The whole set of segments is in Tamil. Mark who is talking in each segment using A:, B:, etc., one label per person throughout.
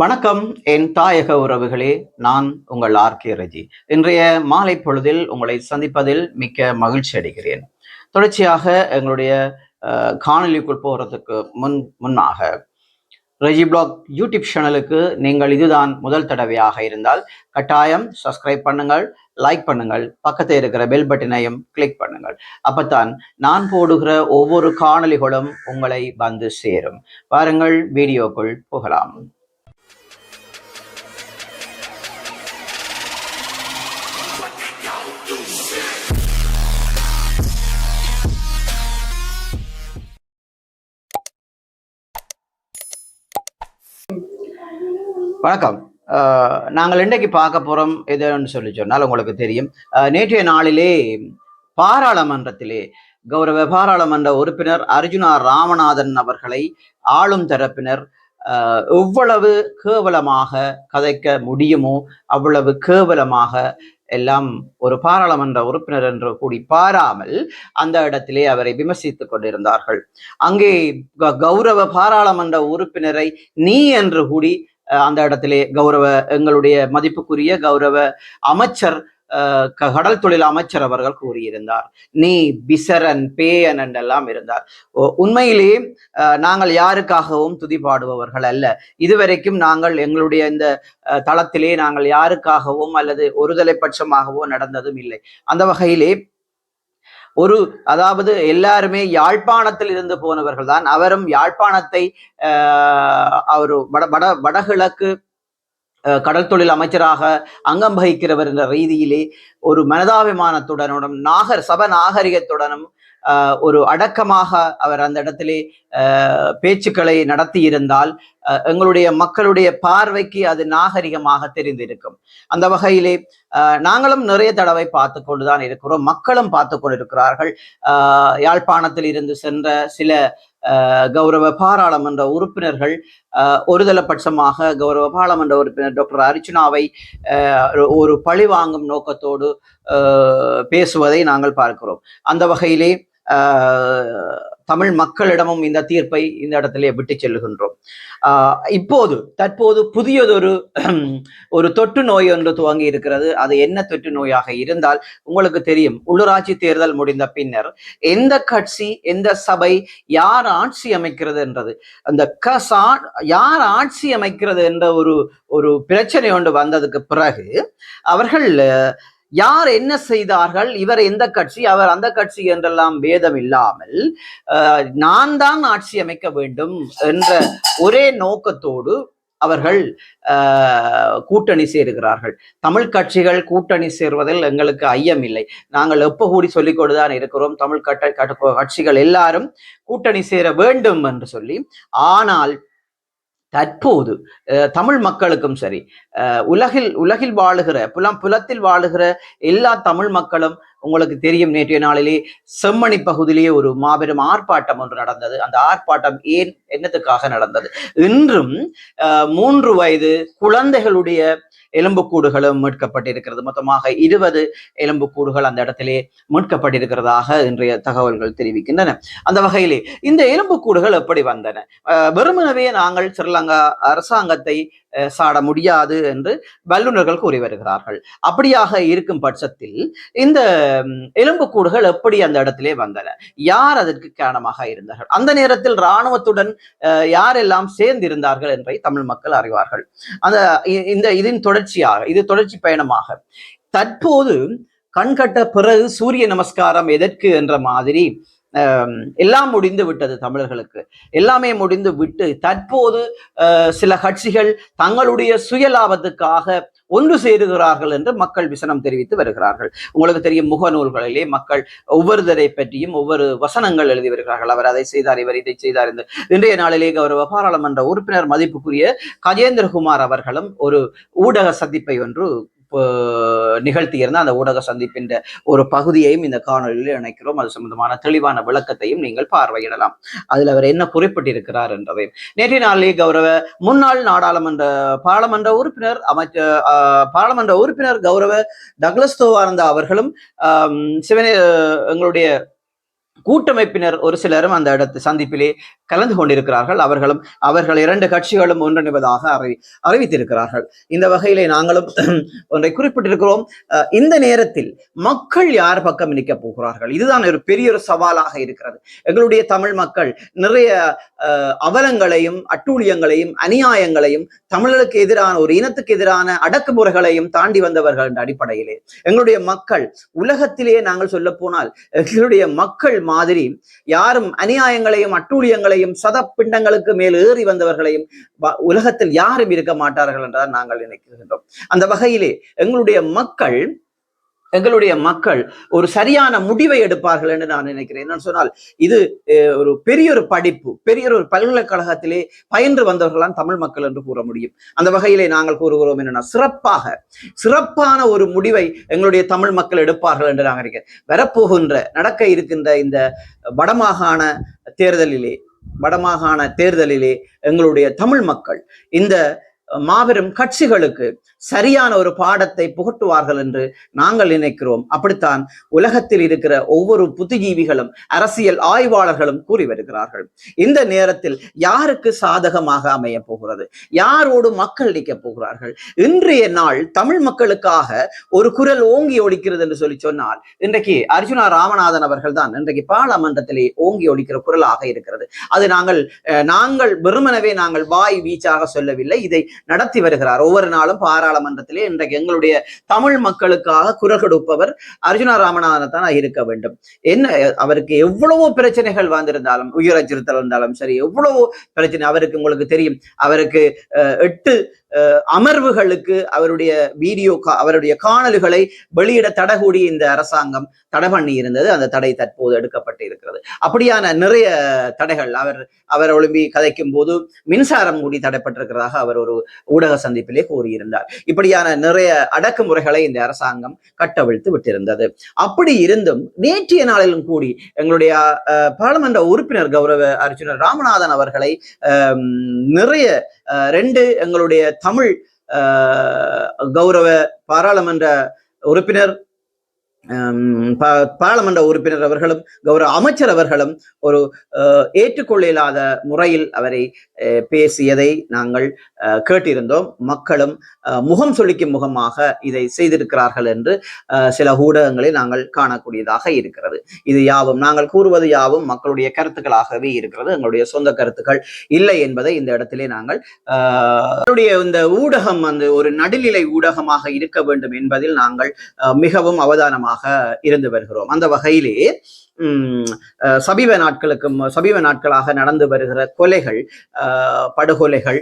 A: வணக்கம் என் தாயக உறவுகளே. நான் உங்கள் ஆர்கே ரஜி. இன்றைய மாலை பொழுதில் உங்களை சந்திப்பதில் மிக்க மகிழ்ச்சி அடைகிறேன். தொடர்ச்சியாக எங்களுடைய காணொலிக்குள் போகிறதுக்கு முன்னாக ரஜி பிளாக் யூடியூப் சேனலுக்கு நீங்கள் இதுதான் முதல் தடவையாக இருந்தால் கட்டாயம் சப்ஸ்கிரைப் பண்ணுங்கள், லைக் பண்ணுங்கள், பக்கத்தில் இருக்கிற பெல் பட்டனையும் கிளிக் பண்ணுங்கள். அப்பத்தான் நான் போடுகிற ஒவ்வொரு காணொலிகளும் உங்களை வந்து சேரும். பாருங்கள், வீடியோக்குள் போகலாம். வணக்கம். நாங்கள் இன்றைக்கு பார்க்க போறோம் எதுன்னு சொல்லி சொன்னால் உங்களுக்கு தெரியும். நேற்றைய நாளிலே பாராளுமன்றத்திலே கௌரவ பாராளுமன்ற உறுப்பினர் அர்ஜுனா ராமநாதன் அவர்களை ஆளும் தரப்பினர் எவ்வளவு கேவலமாக கதைக்க முடியுமோ அவ்வளவு கேவலமாக எல்லாம் ஒரு பாராளுமன்ற உறுப்பினர் என்று கூடி பாராமல் அந்த இடத்திலே அவரை விமர்சித்துக் கொண்டிருந்தார்கள். அங்கே கௌரவ பாராளுமன்ற உறுப்பினரை நீ என்று கூடி அந்த இடத்திலே எங்களுடைய மதிப்புக்குரிய கௌரவ அமைச்சர் கடல் தொழில் அமைச்சர் அவர்கள் கூறியிருந்தார். நீ பிசரன் பேயன் என்றெல்லாம் இருந்தார். உண்மையிலே நாங்கள் யாருக்காகவும் துதிபாடுபவர்கள் அல்ல. இதுவரைக்கும் நாங்கள் எங்களுடைய இந்த தளத்திலே நாங்கள் யாருக்காகவும் அல்லது ஒருதலை பட்சமாகவோ நடந்ததும் இல்லை. அந்த வகையிலே அதாவது எல்லாருமே யாழ்ப்பாணத்தில் இருந்து போனவர்கள் தான். அவரும் யாழ்ப்பாணத்தை வடகிழக்கு கடல் தொழில் அமைச்சராக அங்கம் வகிக்கிறவர் என்ற ரீதியிலே ஒரு மனதாபிமானத்துடனும் சப நாகரிகத்துடனும் ஒரு அடக்கமாக அவர் அந்த இடத்திலே பேச்சுக்களை நடத்தி இருந்தால் எங்களுடைய மக்களுடைய பார்வைக்கு அது நாகரிகமாக தெரிந்திருக்கும். அந்த வகையிலே நாங்களும் நிறைய தடவை பார்த்து கொண்டுதான் இருக்கிறோம், மக்களும் பார்த்து கொண்டிருக்கிறார்கள். யாழ்ப்பாணத்தில் இருந்து சென்ற சில கௌரவ பாராளுமன்ற உறுப்பினர்கள் ஒருதலை பட்சமாக கௌரவ பாராளுமன்ற உறுப்பினர் டாக்டர் அர்ச்சுனாவை ஒரு பழி வாங்கும் நோக்கத்தோடு பேசுவதை நாங்கள் பார்க்கிறோம். அந்த வகையிலே தமிழ் மக்களிடமும் இந்த தீர்ப்பை இந்த இடத்திலே விட்டு செல்லுகின்றோம். தற்போது புதியதொரு ஒரு தொற்று நோய் ஒன்று துவங்கி இருக்கிறது. அது என்ன தொற்று நோயாக இருந்தால் உங்களுக்கு தெரியும், உள்ளூராட்சி தேர்தல் முடிந்த பின்னர் எந்த கட்சி எந்த சபை யார் ஆட்சி அமைக்கிறது என்றது, அந்த யார் ஆட்சி அமைக்கிறது என்ற ஒரு பிரச்சனை ஒன்று வந்ததுக்கு பிறகு அவர்கள் யார் என்ன செய்தார்கள், இவர் எந்த கட்சி அவர் அந்த கட்சி என்றெல்லாம் பேதம் இல்லாமல் நான் தான் ஆட்சி அமைக்க வேண்டும் என்ற ஒரே நோக்கத்தோடு அவர்கள் கூட்டணி சேருகிறார்கள். தமிழ் கட்சிகள் கூட்டணி சேர்வதில் எங்களுக்கு ஐயம் இல்லை. நாங்கள் எப்ப கூடி சொல்லிக் கொண்டுதான் இருக்கிறோம், தமிழ் கட்சிகள் எல்லாரும் கூட்டணி சேர வேண்டும் என்று சொல்லி. ஆனால் தற்போது தமிழ் மக்களுக்கும் சரி, உலகில் வாழுகிற புலத்தில் வாழுகிற எல்லா தமிழ் மக்களும் உங்களுக்கு தெரியும், நேற்றைய நாளிலே செம்மணி பகுதியிலேயே ஒரு மாபெரும் ஆர்ப்பாட்டம் ஒன்று நடந்தது. அந்த ஆர்ப்பாட்டம் என்னத்துக்காக நடந்தது? இன்றும் 3 வயது குழந்தைகளுடைய எலும்புக்கூடுகளும் மீட்கப்பட்டிருக்கிறது. மொத்தமாக 20 எலும்புக்கூடுகள் அந்த இடத்திலே மீட்கப்பட்டிருக்கிறதாக இன்றைய தகவல்கள் தெரிவிக்கின்றன. அந்த வகையிலே இந்த எலும்புக்கூடுகள் எப்படி வந்தன? வெறுமனவே நாங்கள் ஸ்ரீலங்கா அரசாங்கத்தை சாட முடியாது என்று வல்லுநர்கள் கூறி வருகிறார்கள். அப்படியாக இருக்கும் பட்சத்தில் இந்த எலும்புக்கூடுகள் எப்படி அந்த இடத்திலே வந்தன? யார் அதற்கு காரணமாக இருந்தார்கள்? அந்த நேரத்தில் இராணுவத்துடன் யாரெல்லாம் சேர்ந்திருந்தார்கள் என்பதை தமிழ் மக்கள் அறிவார்கள். இதன் தொடர்ச்சியாக, இது தொடர்ச்சி பயணமாக தற்போது கண்கட்ட பிறகு சூரிய நமஸ்காரம் எதற்கு என்ற மாதிரி எல்லாம் முடிந்து விட்டது. தமிழர்களுக்கு எல்லாமே முடிந்து விட்டு தற்போது சில கட்சிகள் தங்களுடைய சுய லாபத்துக்காக ஒன்று சேருகிறார்கள் என்று மக்கள் விசனம் தெரிவித்து வருகிறார்கள். உங்களுக்கு தெரியும், முகநூல்களிலே மக்கள் ஒவ்வொருத்தரை பற்றியும் ஒவ்வொரு வசனங்கள் எழுதி வருகிறார்கள். அவர் அதை செய்தார், இவர் இதை செய்தார் என்று. இன்றைய நாளிலே கௌரவ பாராளுமன்ற உறுப்பினர் மதிப்புக்குரிய கஜேந்திரகுமார் அவர்களும் ஒரு ஊடக சந்திப்பை ஒன்று நிகழ்த்தியிருந்த அந்த ஊடக சந்திப்பின் ஒரு பகுதியையும் இந்த காணொலியில் இணைக்கிறோம். அது சம்பந்தமான தெளிவான விளக்கத்தையும் நீங்கள் பார்வையிடலாம். அதில் அவர் என்ன குறிப்பிட்டிருக்கிறார் என்பதையும். நேற்றைய நாளிலே கௌரவ முன்னாள் பாராளுமன்ற உறுப்பினர் கௌரவ டக்ளஸ் தோவானந்தா அவர்களும் எங்களுடைய கூட்டமைப்பினர் ஒரு சிலரும் அந்த இடத்து சந்திப்பிலே கலந்து கொண்டிருக்கிறார்கள். அவர்கள் 2 கட்சிகளும் ஒன்றிணைவதாக அறிவித்திருக்கிறார்கள். இந்த வகையிலே நாங்களும் ஒன்றை குறிப்பிட்டிருக்கிறோம். இந்த நேரத்தில் மக்கள் யார் பக்கம் நிற்க போகிறார்கள்? இதுதான் ஒரு பெரிய ஒரு சவாலாக இருக்கிறது. எங்களுடைய தமிழ் மக்கள் நிறைய அவலங்களையும் அட்டூழியங்களையும் அநியாயங்களையும் தமிழர்களுக்கு எதிரான ஒரு இனத்துக்கு எதிரான அடக்குமுறைகளையும் தாண்டி வந்தவர்கள் என்ற அடிப்படையிலே எங்களுடைய மக்கள் உலகத்திலேயே நாங்கள் சொல்ல போனால் எங்களுடைய மக்கள் மாதிரி யாரும் அநியாயங்களையும் அட்டூழியங்களையும் சதப்பிண்டங்களுக்கு மேல் ஏறி வந்தவர்களையும் உலகத்தில் யாரும் இருக்க மாட்டார்கள் என்றால் நாங்கள் நினைக்கின்றோம். அந்த வகையிலே எங்களுடைய மக்கள் ஒரு சரியான முடிவை எடுப்பார்கள் என்று நான் நினைக்கிறேன். என்னன்னு சொன்னால் இது ஒரு பெரிய ஒரு படிப்பு, பெரிய ஒரு பல்கலைக்கழகத்திலே பயின்று வந்தவர்களாம் தமிழ் மக்கள் என்று கூற முடியும். அந்த வகையிலே நாங்கள் கூறுகிறோம் என்னன்னா சிறப்பான ஒரு முடிவை எங்களுடைய தமிழ் மக்கள் எடுப்பார்கள் என்று நாங்கள் நினைக்கிறேன். நடக்க இருக்கின்ற இந்த வடமாகாண தேர்தலிலே எங்களுடைய தமிழ் மக்கள் இந்த மாபெரும் கட்சிகளுக்கு சரியான ஒரு பாடத்தை புகட்டுவார்கள் என்று நாங்கள் நினைக்கிறோம். அப்படித்தான் உலகத்தில் இருக்கிற ஒவ்வொரு புத்திஜீவிகளும் அரசியல் ஆய்வாளர்களும் கூறி வருகிறார்கள். இந்த நேரத்தில் யாருக்கு சாதகமாக அமைய போகிறது, யாரோடு மக்கள் நிற்க போகிறார்கள்? இன்றைய நாள் தமிழ் மக்களுக்காக ஒரு குரல் ஓங்கி ஒலிக்கிறது என்று சொல்லி சொன்னால் இன்றைக்கு அர்ஜுனா ராமநாதன் அவர்கள் தான் இன்றைக்கு பாராளுமன்றத்திலே ஓங்கி ஒலிக்கிற குரலாக இருக்கிறது. அது நாங்கள் வெறுமனவே நாங்கள் வாய் வீச்சாக சொல்லவில்லை, இதை நடத்தி வருகிறார். ஒவ்வொரு நாளும் பாராளுமன்றத்திலே இன்றைக்கு எங்களுடைய தமிழ் மக்களுக்காக குரல் கொடுப்பவர் அர்ஜுனா ராமநாதன் தான் இருக்க வேண்டும். என்ன அவருக்கு எவ்வளவோ பிரச்சனைகள் வந்திருந்தாலும், உயிர் அச்சுறுத்தல் இருந்தாலும் சரி, எவ்வளவோ பிரச்சனை அவருக்கு, உங்களுக்கு தெரியும், அவருக்கு 8 அமர்வுகளுக்கு அவருடைய காணொலிகளை வெளியிட தடை இந்த அரசாங்கம் தடை பண்ணி இருந்தது. அந்த தடை தற்போது எடுக்கப்பட்டு இருக்கிறது. அப்படியான நிறைய தடைகள் அவர் ஒளிம்பி கதைக்கும் போது மின்சாரம் கூடி தடைப்பட்டிருக்கிறதாக அவர் ஒரு ஊடக சந்திப்பிலே கூறியிருந்தார். இப்படியான நிறைய அடக்குமுறைகளை இந்த அரசாங்கம் கட்டவிழ்த்து விட்டிருந்தது. அப்படி இருந்தும் நேற்றைய நாளிலும் கூடி எங்களுடைய பாராளுமன்ற உறுப்பினர் கௌரவ அர்ஜுனர் ராமநாதன் அவர்களை நிறைய 2 எங்களுடைய தமிழ் கௌரவ பாராளுமன்ற உறுப்பினர் அவர்களும் கௌரவ அமைச்சர் அவர்களும் ஒரு ஏற்றுக்கொள்ள இயலாத முறையில் அவரை பேசியதை நாங்கள் கேட்டிருந்தோம். மக்களும் முகம் சொலிக்கும் முகமாக இதை செய்திருக்கிறார்கள் என்று சில ஊடகங்களை நாங்கள் காணக்கூடியதாக இருக்கிறது. இது யாவும் நாங்கள் கூறுவது யாவும் மக்களுடைய கருத்துக்களாகவே இருக்கிறது, எங்களுடைய சொந்த கருத்துக்கள் இல்லை என்பதை இந்த இடத்திலே நாங்கள் இந்த ஊடகம் ஒரு நடுநிலை ஊடகமாக இருக்க வேண்டும் என்பதில் நாங்கள் மிகவும் அவதானமாக இருந்து வருகிறோம். அந்த வகையிலே சமீப நாட்களாக நடந்து வருகிற கொலைகள், படுகொலைகள்,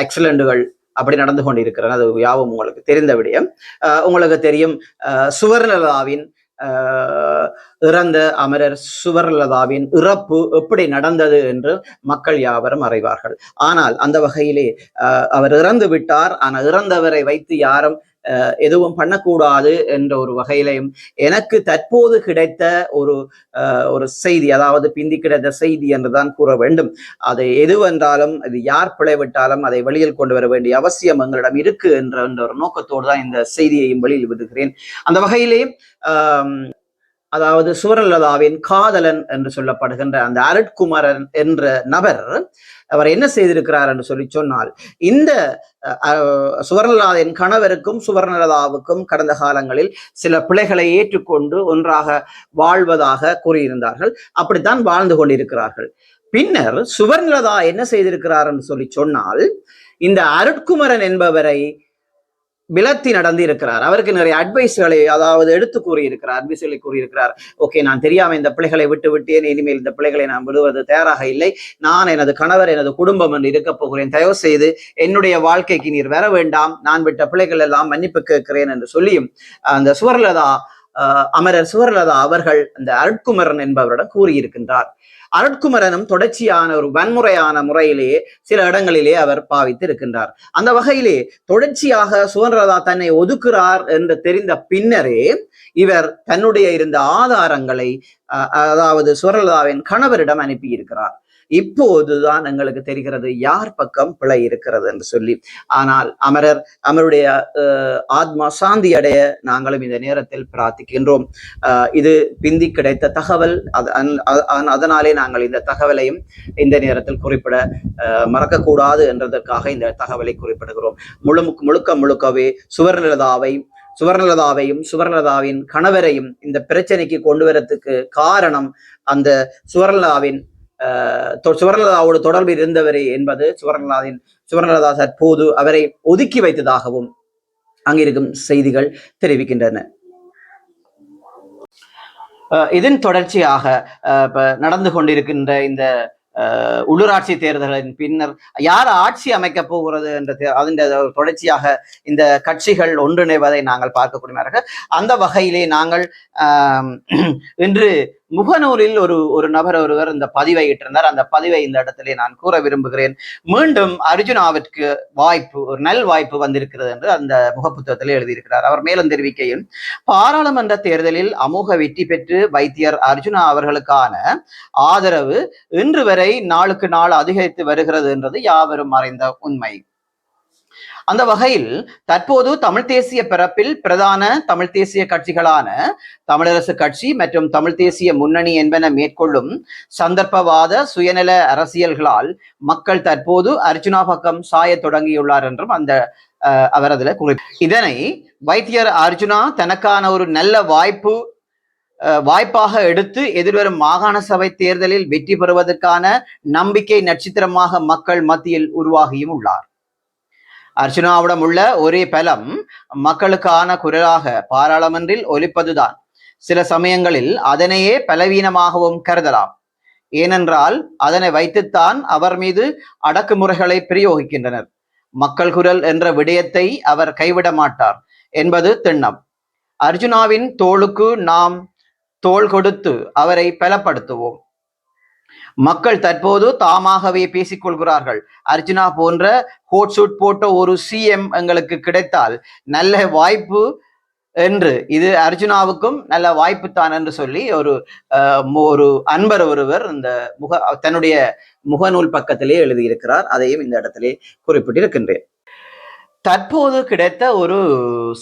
A: ஆக்சிடென்ட்கள் அப்படி நடந்து கொண்டிருக்கிறது. அது யாவும் உங்களுக்கு தெரிந்த விடயம். உங்களுக்கு தெரியும், சுவர்ணலதாவின் இறந்த அமரர் சுவர்ணலதாவின் இறப்பு எப்படி நடந்தது என்று மக்கள் யாவரும் அறிவார்கள். ஆனால் அந்த வகையிலே அவர் இறந்து விட்டார், ஆனால் இறந்தவரை வைத்து யாரும் எதுவும் பண்ணக்கூடாது என்ற ஒரு வகையிலையும் எனக்கு தற்போது கிடைத்த ஒரு செய்தி, அதாவது பிந்தி கிடைத்த செய்தி என்றுதான் கூற வேண்டும். அதை எதுவென்றாலும் அது யார் பிழைவிட்டாலும் அதை வெளியில் கொண்டு வர வேண்டிய அவசியம் எங்களிடம் இருக்கு என்ற ஒரு நோக்கத்தோடு தான் இந்த செய்தியையும் வெளியில் விடுகிறேன். அந்த வகையிலே அதாவது சுவர்ணலதாவின் காதலன் என்று சொல்லப்படுகின்ற அந்த அருட்குமரன் என்ற நபர் அவர் என்ன செய்திருக்கிறார் என்று சொல்லி சொன்னால், இந்த சுவர்ணலதாவின் கணவருக்கும் சுவர்ணலதாவுக்கும் கடந்த காலங்களில் சில பிழைகளை ஏற்றுக்கொண்டு ஒன்றாக வாழ்வதாக கூறியிருந்தார்கள். அப்படித்தான் வாழ்ந்து கொண்டிருக்கிறார்கள். பின்னர் சுவர்ணலதா என்ன செய்திருக்கிறார் என்று சொல்லி சொன்னால், இந்த அருட்குமரன் என்பவரை விலத்தி நடந்து இருக்கிறார். அவருக்கு நிறைய அட்வைஸ்களை, அதாவது எடுத்து கூறியிருக்கிறார். ஓகே, நான் தெரியாம இந்த பிள்ளைகளை விட்டேன், இனிமேல் இந்த பிள்ளைகளை நான் விடுவது தயாராக இல்லை, நான் எனது கணவர் எனது குடும்பம் என்று இருக்க போகிறேன், தயவு செய்து என்னுடைய வாழ்க்கைக்கு நீர் வர வேண்டாம், நான் விட்ட பிள்ளைகள் எல்லாம் மன்னிப்பு கேட்கிறேன் என்று சொல்லியும் அந்த அமரர் சுவர்ணலதா அவர்கள் அந்த அருட்குமரன் என்பவரிடம் கூறியிருக்கின்றார். அருட்குமரனும் தொடர்ச்சியான ஒரு வன்முறையான முறையிலேயே சில இடங்களிலே அவர் பாவித்து இருக்கின்றார். அந்த வகையிலே தொடர்ச்சியாக சுவர்ணலதா தன்னை ஒதுக்குறார் என்று தெரிந்த பின்னரே இவர் தன்னுடைய இருந்த ஆதாரங்களை, அதாவது சுவர்ணலதாவின் கணவரிடம் அனுப்பி இருக்கிறார். இப்போதுதான் எங்களுக்கு தெரிகிறது யார் பக்கம் பிழை இருக்கிறது என்று சொல்லி. ஆனால் அமருடைய ஆத்மா சாந்தி அடைய நாங்களும் இந்த நேரத்தில் பிரார்த்திக்கின்றோம். இது பிந்தி கிடைத்த தகவல். அதனாலே நாங்கள் இந்த தகவலையும் இந்த நேரத்தில் குறிப்பிட மறக்கக்கூடாது என்றதற்காக இந்த தகவலை குறிப்பிடுகிறோம். முழுக்கவே சுவர்ணலதாவையும் சுவர்ணலதாவின் கணவரையும் இந்த பிரச்சனைக்கு கொண்டு வரத்துக்கு காரணம் அந்த சுவர்ணலதாவோடு தொடர்பில் இருந்தவரே என்பது சுவர்ணலதா தற்போது அவரை ஒதுக்கி வைத்ததாகவும் அங்கிருக்கும் செய்திகள் தெரிவிக்கின்றன. இதன் தொடர்ச்சியாக நடந்து கொண்டிருக்கின்ற இந்த உள்ளூராட்சி தேர்தலின் பின்னர் யார் ஆட்சி அமைக்க போகிறது என்ற அதன் தொடர்ச்சியாக இந்த கட்சிகள் ஒன்றிணைவதை நாங்கள் பார்க்கக்கூடிய அந்த வகையிலே நாங்கள் இன்று முகநூலில் ஒரு நபர் ஒருவர் இந்த பதிவை இட்டிருந்தார். அந்த பதிவை இந்த இடத்திலே நான் கூற விரும்புகிறேன். மீண்டும் அர்ஜுனாவிற்கு ஒரு நல் வாய்ப்பு வந்திருக்கிறது என்று அந்த முகப்புத்தகத்திலே எழுதியிருக்கிறார். அவர் மேலும் தெரிவிக்கையில், பாராளுமன்ற தேர்தலில் அமோக வெற்றி பெற்று வைத்தியர் அர்ஜுனா அவர்களுக்கான ஆதரவு இன்று வரை நாளுக்கு நாள் அதிகரித்து வருகிறது என்றது யாவரும் அறிந்த உண்மை. அந்த வகையில் தற்போது தமிழ் தேசிய பிறப்பில் பிரதான தமிழ் தேசிய கட்சிகளான தமிழரசு கட்சி மற்றும் தமிழ் தேசிய முன்னணி என்பன மேற்கொள்ளும் சந்தர்ப்பவாத சுயநல அரசியல்களால் மக்கள் தற்போது அர்ஜுனா பக்கம் சாய தொடங்கியுள்ளார் என்றும் அவர் அதுல இதனை வைத்தியர் அர்ஜுனா தனக்கான ஒரு நல்ல வாய்ப்பாக எடுத்து எதிர்வரும் மாகாண சபை தேர்தலில் வெற்றி பெறுவதற்கான நம்பிக்கை நட்சத்திரமாக மக்கள் மத்தியில் உருவாகியும் உள்ளார். அர்ச்சனாவிடம் உள்ள ஒரே பலம் மக்களுக்கான குரலாக பாராளுமன்றில் ஒலிப்பதுதான். சில சமயங்களில் அதனையே பலவீனமாகவும் கருதலாம். ஏனென்றால் அதனை வைத்துத்தான் அவர் மீது அடக்குமுறைகளை பிரயோகிக்கின்றனர். மக்கள் குரல் என்ற விடயத்தை அவர் கைவிட மாட்டார் என்பது திண்ணம். அர்ஜுனாவின் தோளுக்கு நாம் தோள் கொடுத்து அவரை பலப்படுத்துவோம். மக்கள் தற்போது தாமாகவே பேசிக் கொள்கிறார்கள். அர்ஜுனா போன்ற கோட் சூட் போட்ட ஒரு சிஎம் எங்களுக்கு கிடைத்தால் நல்ல வாய்ப்பு என்று, இது அர்ஜுனாவுக்கும் நல்ல வாய்ப்பு தான் என்று சொல்லி ஒரு அன்பர் ஒருவர் இந்த தன்னுடைய முகநூல் பக்கத்திலே எழுதியிருக்கிறார். அதையும் இந்த இடத்திலே குறிப்பிட்டிருக்கின்றேன். தற்போது கிடைத்த ஒரு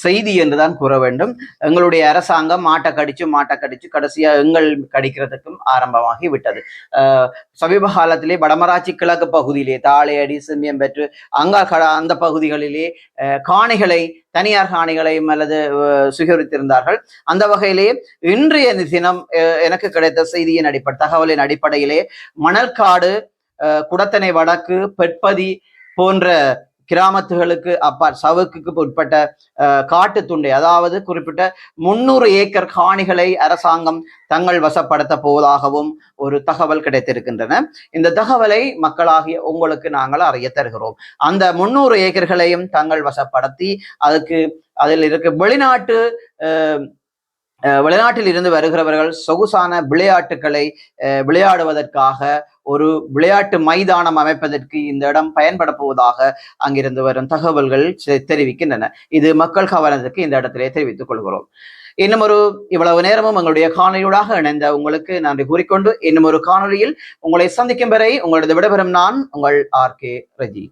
A: செய்தி என்றுதான் கூற வேண்டும். எங்களுடைய அரசாங்கம் மாட்டை கடிச்சு கடைசியா எங்கள் கடிக்கிறதுக்கும் ஆரம்பமாகி விட்டது. சமீப காலத்திலே வடமராட்சி கிழக்கு பகுதியிலே தாளையடி செம்மியம்பெற்று அந்த பகுதிகளிலே தனியார் காணிகளையும் அல்லது சுகரித்திருந்தார்கள். அந்த வகையிலே இன்றைய தினம் எனக்கு கிடைத்த செய்தியின் தகவலின் அடிப்படையிலே மணல்காடு, குடத்தனை வடக்கு, பெட்பதி போன்ற கிராமத்துகளுக்கு சவுக்குக்கு உட்பட்ட காட்டு துண்டை, அதாவது குறிப்பிட்ட 300 ஏக்கர் காணிகளை அரசாங்கம் தங்கள் வசப்படுத்த போவதாகவும் ஒரு தகவல் கிடைத்திருக்கின்றன. இந்த தகவலை மக்களாகிய உங்களுக்கு நாங்கள் அறிய தருகிறோம். அந்த 300 ஏக்கர்களையும் தங்கள் வசப்படுத்தி அதில் இருக்க வெளிநாட்டில் இருந்து வருகிறவர்கள் சொகுசான விளையாட்டுகளை விளையாடுவதற்காக ஒரு விளையாட்டு மைதானம் அமைப்பதற்கு இந்த இடம் பயன்பட போவதாக அங்கிருந்து வரும் தகவல்கள் தெரிவிக்கின்றன. இது மக்கள் கவனத்துக்கு இந்த இடத்திலே தெரிவித்துக் கொள்கிறோம். இவ்வளவு நேரமும் எங்களுடைய காணொலியூடாக இணைந்த உங்களுக்கு நன்றி கூறிக்கொண்டு இன்னும் ஒரு காணொலியில் உங்களை சந்திக்கும் வரை உங்களது விடைபெறும் நான் உங்கள் RK ரஜி.